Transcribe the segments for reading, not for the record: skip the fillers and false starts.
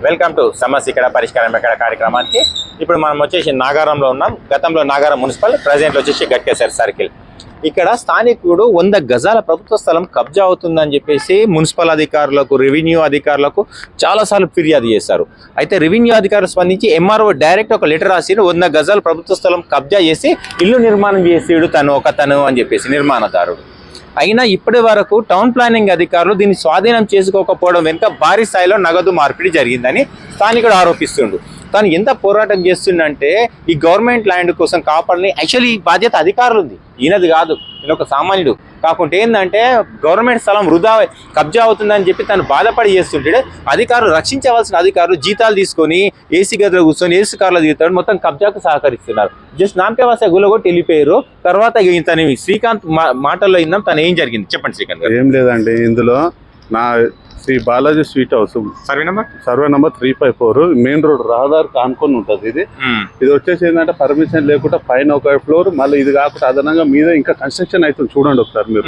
Welcome to సమస్య ఇక్కడ పరిష్కారం ఎక్కడ కార్యక్రమానికి. ఇప్పుడు మనం వచ్చేసి నాగారంలో ఉన్నాం. గతంలో నాగారం మున్సిపల్, ప్రజెంట్ వచ్చేసి గట్కేసర్ సర్కిల్. ఇక్కడ స్థానికుడు 100 గజాల ప్రభుత్వ స్థలం కబ్జా అవుతుందని చెప్పేసి మున్సిపల్ అధికారులకు, రెవెన్యూ అధికారులకు చాలాసార్లు ఫిర్యాదు చేశారు. అయితే రెవెన్యూ అధికారులు స్పందించి ఎంఆర్ఓ డైరెక్ట్ ఒక లెటర్ రాసి 100 గజాల ప్రభుత్వ స్థలం కబ్జా చేసి ఇల్లు నిర్మాణం చేసేడు తను అని చెప్పేసి నిర్మాణదారుడు. అయినా ఇప్పటి వరకు టౌన్ ప్లానింగ్ అధికారులు దీన్ని స్వాధీనం చేసుకోకపోవడం వెనుక భారీ స్థాయిలో నగదు మార్పిడి జరిగిందని స్థానికుడు ఆరోపిస్తుండు. తాను ఎంత పోరాటం చేస్తుండంటే ఈ గవర్నమెంట్ ల్యాండ్ కోసం కాపాడని యాక్చువల్లీ ఈ బాధ్యత అధికారులు ఉంది, ఈయనది కాదు. ఈయన ఒక సామాన్యుడు. కాకుంటే ఏంటంటే గవర్నమెంట్ స్థలం వృధా కబ్జా అవుతుందని చెప్పి తను బాధపడి చేస్తుంటే అధికారులు, రక్షించవలసిన అధికారులు జీతాలు తీసుకొని ఏసీ గదిలో కూర్చొని ఏసీ కార్లో దిగుతాడు, మొత్తం కబ్జాకు సహకరిస్తున్నారు. జస్ట్ నామకే వాసే గులగొట్టి వెళ్ళిపోయారు. తర్వాత తను శ్రీకాంత్ మాటల్లో విన్నాం. తను ఏం జరిగింది చెప్పండి శ్రీకాంత్ గారు. ఏం లేదండి, ఇందులో నా Shri Balaji sweet house survey number 354 main road రహదారికి ఆనుకొని ఉంటుంది. ఇది వచ్చేసి ఏంటంటే పర్మిషన్ లేకుండా పైన ఒక ఫ్లోర్, మళ్ళీ ఇది కాకుండా అదనంగా మీద ఇంకా కన్స్ట్రక్షన్ అవుతుంది. చూడండి ఒకసారి మీరు.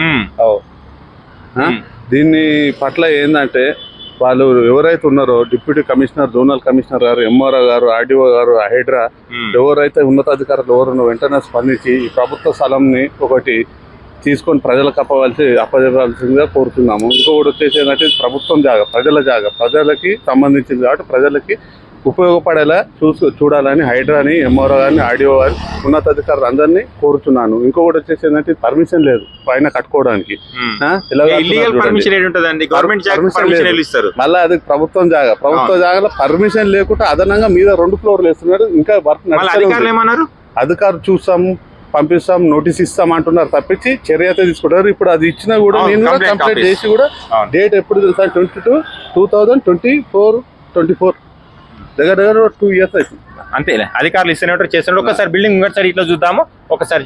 దీన్ని పట్ల ఏంటంటే వాళ్ళు ఎవరైతే ఉన్నారో డిప్యూటీ కమిషనర్, జోనల్ కమిషనర్ గారు, ఎంఆర్ఓ గారు, ఆర్డీఓ గారు, హైడ్రా ఎవరైతే ఉన్నతాధికారులు ఎవరున్నో వెంటనే స్పందించి ఈ ప్రభుత్వ స్థలంని ఒకటి తీసుకొని ప్రజలకు అప్పజెప్పాల్సిందిగా కోరుతున్నాము. ఇంకొకటి వచ్చేసి ఏంటంటే ప్రభుత్వం జాగా, ప్రజల జాగా, ప్రజలకి సంబంధించింది కాబట్టి ప్రజలకి ఉపయోగపడేలా చూడాలని హైడ్రాని, ఎంఆర్ఓ గారిని, ఆర్డీఓ గారిని, ఉన్నతాధికారులు అందరినీ కోరుతున్నాను. ఇంకొకటి వచ్చేసి ఏంటంటే పర్మిషన్ లేదు పైన కట్టుకోవడానికి. మళ్ళీ అది ప్రభుత్వం జాగాలో పర్మిషన్ లేకుండా అదనంగా మీద 2 ఫ్లోర్లు వేస్తున్నారు. ఇంకా వర్క్ నడుస్తారు. అధికారులు చూస్తాము, పంపిస్తాం, నోటీస్ ఇస్తాం అంటున్నారు తప్పించి చర్య అయితే తీసుకుంటారు. ఇప్పుడు అది ఇచ్చినా కూడా నేను కూడా కంప్లీట్ చేసి కూడా డేట్ ఎప్పుడు తెలుసా 2024 దగ్గర 2 years అవుతుంది. అంతేలే, అధికారులు ఇస్తున్నట్టు చేస్తున్నారు. ఒకసారి బిల్డింగ్ ఒకసారి ఇట్లా చూద్దాము. ఒకసారి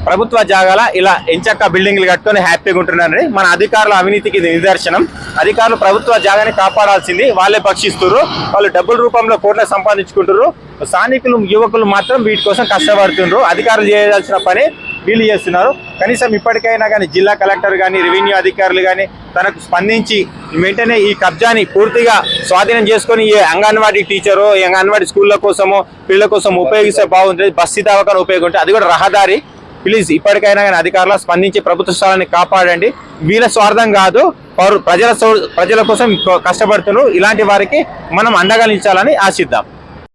ప్రభుత్వ జాగాల ఇలా ఎంచక్క బిల్డింగ్లు కట్టుకొని హ్యాపీగా ఉంటున్నారని మన అధికారుల అవినీతికి నిదర్శనం. అధికారులు ప్రభుత్వ జాగాని కాపాడాల్సింది వాళ్ళే పక్షిస్తున్నారు. వాళ్ళు డబ్బుల రూపంలో కోట్ల సంపాదించుకుంటారు. స్థానికులు, యువకులు మాత్రం వీటి కోసం కష్టపడుతున్నారు. అధికారులు చేయాల్సిన పని వీళ్ళు చేస్తున్నారు. కనీసం ఇప్పటికైనా కానీ జిల్లా కలెక్టర్ కానీ, రెవెన్యూ అధికారులు కానీ తనకు స్పందించి వెంటనే ఈ కబ్జాని పూర్తిగా స్వాధీనం చేసుకొని ఈ అంగన్వాడీ టీచరు, ఈ అంగన్వాడీ స్కూళ్ళ కోసము, పిల్లల కోసం ఉపయోగిస్తే బాగుంటుంది. బస్సు దవాఖాన ఉపయోగం, అది కూడా రహదారి. ప్లీజ్ ఇప్పటికైనా కానీ అధికారులు స్పందించి ప్రభుత్వ స్థలాన్ని కాపాడండి. వీళ్ళ స్వార్థం కాదు, ప్రజల కోసం కష్టపడుతున్నారు. ఇలాంటి వారికి మనం అండగా నిలిచాలని ఆశిద్దాం.